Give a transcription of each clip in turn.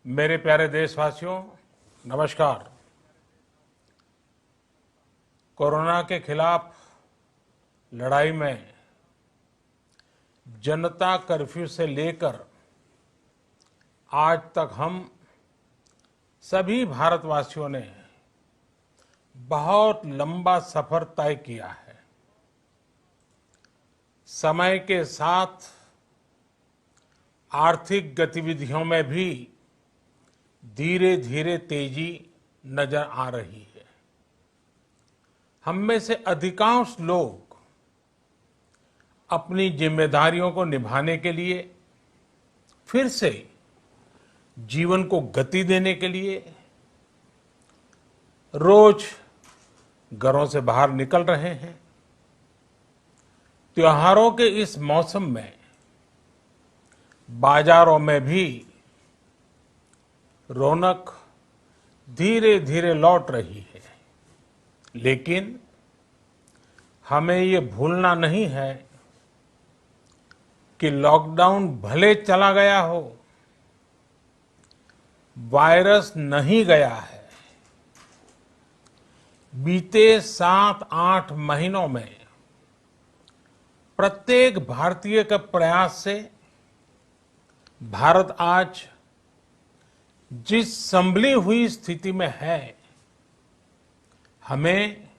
मेरे प्यारे देशवासियों, नमस्कार। कोरोना के खिलाफ लड़ाई में जनता कर्फ्यू से लेकर आज तक हम सभी भारतवासियों ने बहुत लंबा सफर तय किया है। समय के साथ आर्थिक गतिविधियों में भी धीरे धीरे तेजी नजर आ रही है। हम में से अधिकांश लोग अपनी जिम्मेदारियों को निभाने के लिए, फिर से जीवन को गति देने के लिए रोज घरों से बाहर निकल रहे हैं। त्योहारों के इस मौसम में बाजारों में भी रौनक धीरे धीरे लौट रही है, लेकिन हमें ये भूलना नहीं है कि लॉकडाउन भले चला गया हो, वायरस नहीं गया है। बीते 7-8 महीनों में प्रत्येक भारतीय के प्रयास से भारत आज जिस संभली हुई स्थिति में है, हमें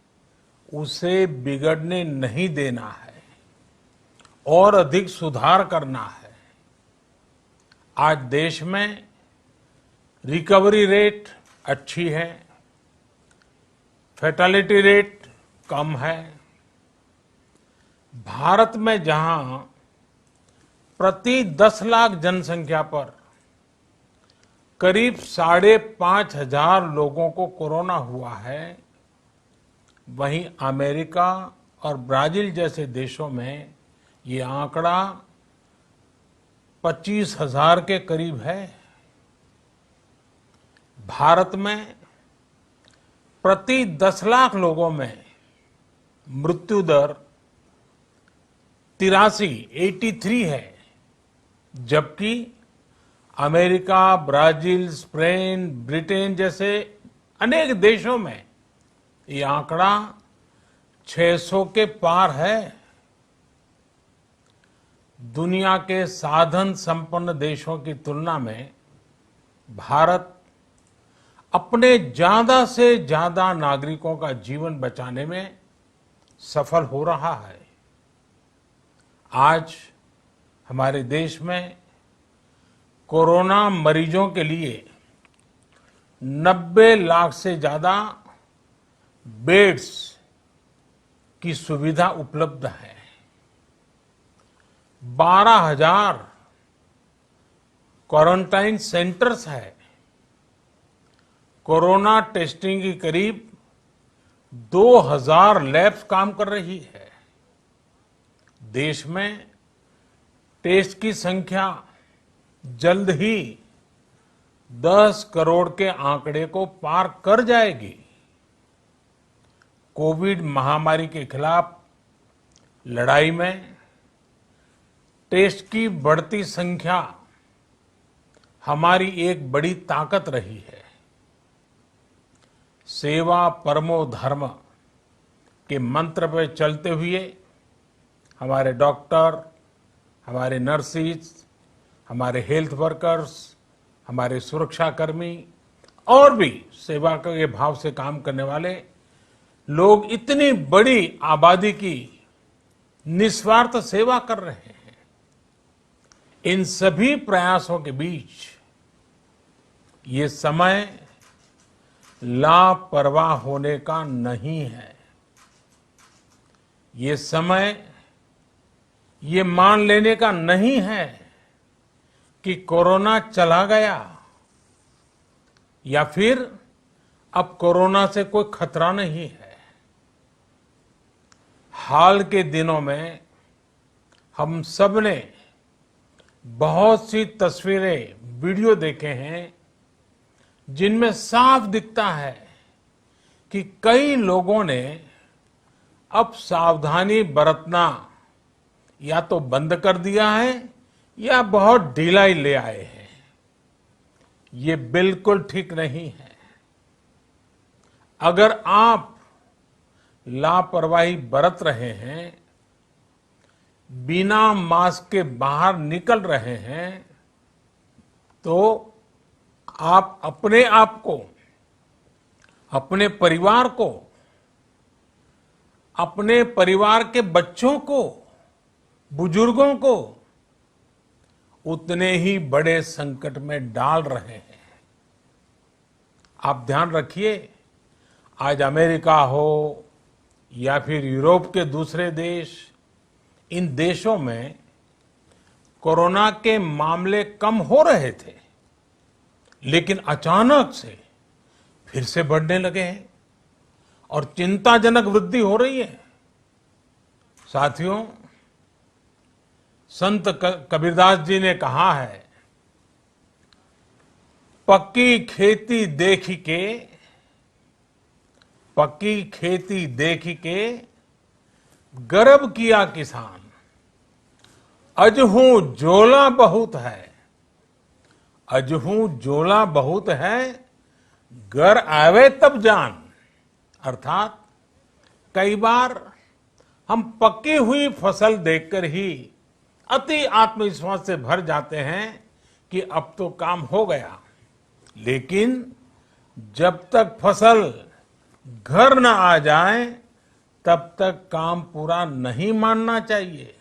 उसे बिगड़ने नहीं देना है और अधिक सुधार करना है। आज देश में रिकवरी रेट अच्छी है, फैटेलिटी रेट कम है। भारत में जहां प्रति 10 लाख जनसंख्या पर करीब 5,500 लोगों को कोरोना हुआ है, वहीं अमेरिका और ब्राजील जैसे देशों में ये आंकड़ा 25,000 के करीब है। भारत में प्रति 10 लाख लोगों में मृत्यु दर 83 है, जबकि अमेरिका, ब्राजील, स्पेन, ब्रिटेन जैसे अनेक देशों में ये आंकड़ा 600 के पार है। दुनिया के साधन संपन्न देशों की तुलना में भारत अपने ज्यादा से ज्यादा नागरिकों का जीवन बचाने में सफल हो रहा है। आज हमारे देश में कोरोना मरीजों के लिए 90 लाख से ज्यादा बेड्स की सुविधा उपलब्ध है। 12,000 क्वारंटाइन सेंटर्स है। कोरोना टेस्टिंग की करीब 2,000 लैब्स काम कर रही है। देश में टेस्ट की संख्या जल्द ही 10 करोड़ के आंकड़े को पार कर जाएगी। कोविड महामारी के खिलाफ लड़ाई में टेस्ट की बढ़ती संख्या हमारी एक बड़ी ताकत रही है। सेवा परमो धर्म के मंत्र पर चलते हुए हमारे डॉक्टर, हमारे नर्सिस, हमारे हेल्थ वर्कर्स, हमारे सुरक्षाकर्मी और भी सेवा के भाव से काम करने वाले लोग इतनी बड़ी आबादी की निस्वार्थ सेवा कर रहे हैं। इन सभी प्रयासों के बीच ये समय लापरवाह होने का नहीं है। ये समय ये मान लेने का नहीं है कि कोरोना चला गया या फिर अब कोरोना से कोई खतरा नहीं है। हाल के दिनों में हम सब ने बहुत सी तस्वीरें, वीडियो देखे हैं जिनमें साफ दिखता है कि कई लोगों ने अब सावधानी बरतना या तो बंद कर दिया है या बहुत ढिलाई ले आए हैं। ये बिल्कुल ठीक नहीं है। अगर आप लापरवाही बरत रहे हैं, बिना मास्क के बाहर निकल रहे हैं, तो आप अपने आप को, अपने परिवार को, अपने परिवार के बच्चों को, बुजुर्गों को उतने ही बड़े संकट में डाल रहे हैं। आप ध्यान रखिए, आज अमेरिका हो या फिर यूरोप के दूसरे देश, इन देशों में कोरोना के मामले कम हो रहे थे, लेकिन अचानक से फिर से बढ़ने लगे हैं और चिंताजनक वृद्धि हो रही है। साथियों, संत कबीरदास जी ने कहा है, पक्की खेती देख के गर्व किया किसान, अजहू जोला बहुत है, घर आवे तब जान। अर्थात कई बार हम पकी हुई फसल देखकर ही अति आत्मविश्वास से भर जाते हैं कि अब तो काम हो गया, लेकिन जब तक फसल घर न आ जाए तब तक काम पूरा नहीं मानना चाहिए।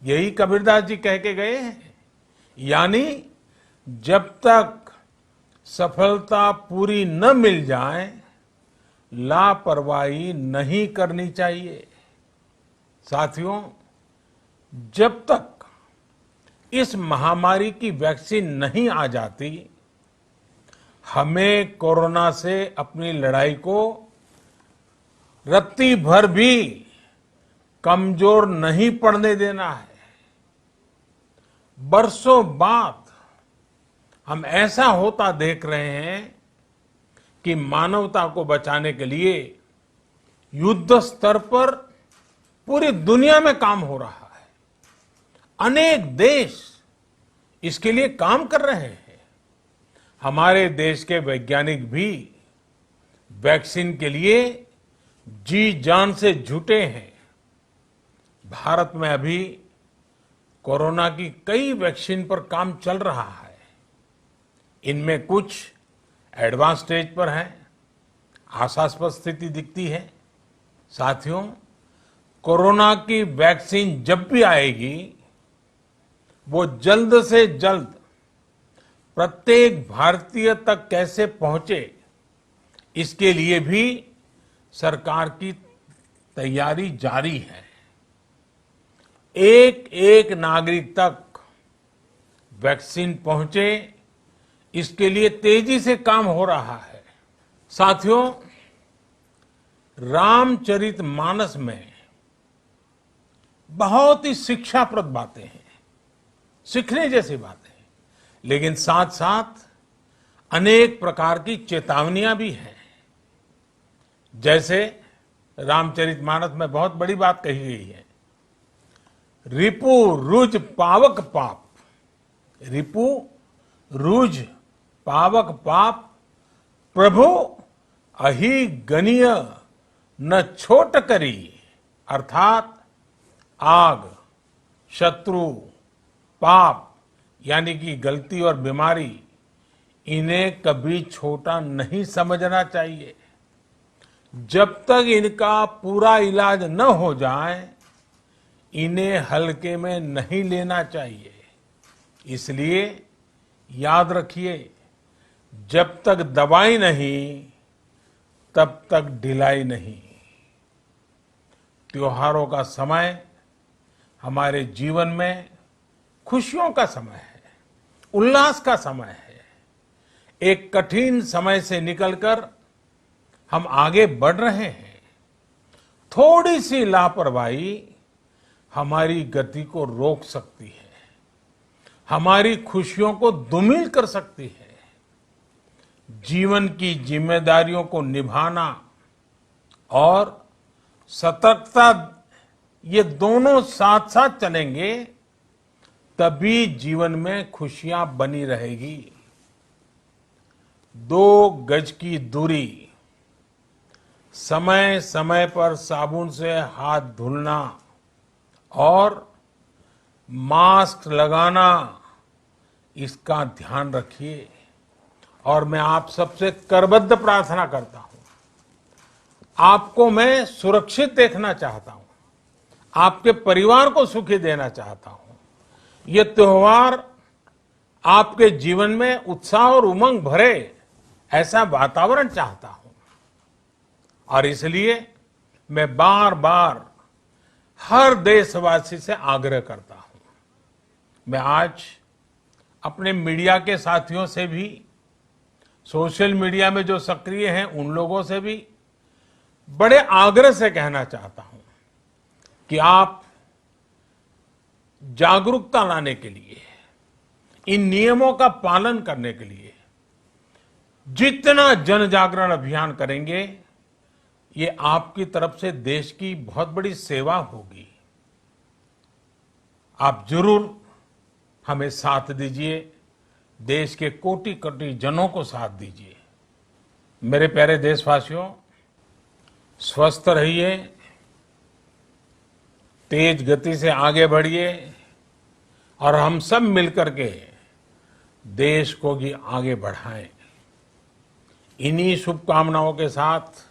यही कबीरदास जी कह के गए हैं। यानी जब तक सफलता पूरी न मिल जाए, लापरवाही नहीं करनी चाहिए। साथियों, जब तक इस महामारी की वैक्सीन नहीं आ जाती, हमें कोरोना से अपनी लड़ाई को रत्ती भर भी कमजोर नहीं पड़ने देना है। बरसों बाद हम ऐसा होता देख रहे हैं कि मानवता को बचाने के लिए युद्ध स्तर पर पूरी दुनिया में काम हो रहा है। अनेक देश इसके लिए काम कर रहे हैं। हमारे देश के वैज्ञानिक भी वैक्सीन के लिए जी जान से जुटे हैं। भारत में अभी कोरोना की कई वैक्सीन पर काम चल रहा है। इनमें कुछ एडवांस स्टेज पर है, आशास्पद स्थिति दिखती है। साथियों, कोरोना की वैक्सीन जब भी आएगी, वो जल्द से जल्द प्रत्येक भारतीय तक कैसे पहुंचे, इसके लिए भी सरकार की तैयारी जारी है। एक एक नागरिक तक वैक्सीन पहुंचे, इसके लिए तेजी से काम हो रहा है। साथियों, रामचरितमानस में बहुत ही शिक्षाप्रद बातें हैं, सीखने जैसी बातें हैं, लेकिन साथ साथ अनेक प्रकार की चेतावनियां भी हैं। जैसे रामचरितमानस में बहुत बड़ी बात कही गई है, रिपु रुज पावक पाप, रिपु रुज पावक पाप, प्रभु अहि गनीय न छोट करी। अर्थात आग, शत्रु, पाप यानी कि गलती और बीमारी, इन्हें कभी छोटा नहीं समझना चाहिए। जब तक इनका पूरा इलाज न हो जाए, इन्हें हल्के में नहीं लेना चाहिए। इसलिए याद रखिए, जब तक दवाई नहीं, तब तक ढिलाई नहीं। त्योहारों का समय हमारे जीवन में खुशियों का समय है, उल्लास का समय है। एक कठिन समय से निकलकर हम आगे बढ़ रहे हैं। थोड़ी सी लापरवाही हमारी गति को रोक सकती है, हमारी खुशियों को धूमिल कर सकती है। जीवन की जिम्मेदारियों को निभाना और सतर्कता, ये दोनों साथ साथ चलेंगे, तभी जीवन में खुशियां बनी रहेगी। 2 गज की दूरी, समय समय पर साबुन से हाथ धुलना और मास्क लगाना, इसका ध्यान रखिए। और मैं आप सबसे करबद्ध प्रार्थना करता हूं, आपको मैं सुरक्षित देखना चाहता हूं, आपके परिवार को सुखी देना चाहता हूं। ये त्योहार आपके जीवन में उत्साह और उमंग भरे, ऐसा वातावरण चाहता हूं। और इसलिए मैं बार बार हर देशवासी से आग्रह करता हूं। मैं आज अपने मीडिया के साथियों से भी, सोशल मीडिया में जो सक्रिय हैं उन लोगों से भी बड़े आग्रह से कहना चाहता हूं कि आप जागरूकता लाने के लिए, इन नियमों का पालन करने के लिए जितना जन जागरण अभियान करेंगे, ये आपकी तरफ से देश की बहुत बड़ी सेवा होगी। आप जरूर हमें साथ दीजिए, देश के कोटि कोटि जनों को साथ दीजिए। मेरे प्यारे देशवासियों, स्वस्थ रहिए, तेज गति से आगे बढ़िए और हम सब मिलकर के देश को भी आगे बढ़ाएं। इन्हीं शुभकामनाओं के साथ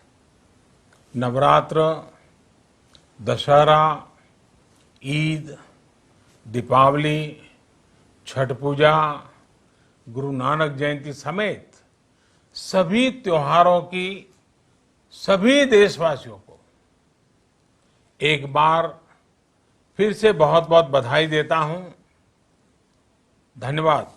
नवरात्र, दशहरा, ईद, दीपावली, छठ पूजा, गुरु नानक जयंती समेत सभी त्योहारों की सभी देशवासियों को एक बार फिर से बहुत बहुत बधाई देता हूं। धन्यवाद।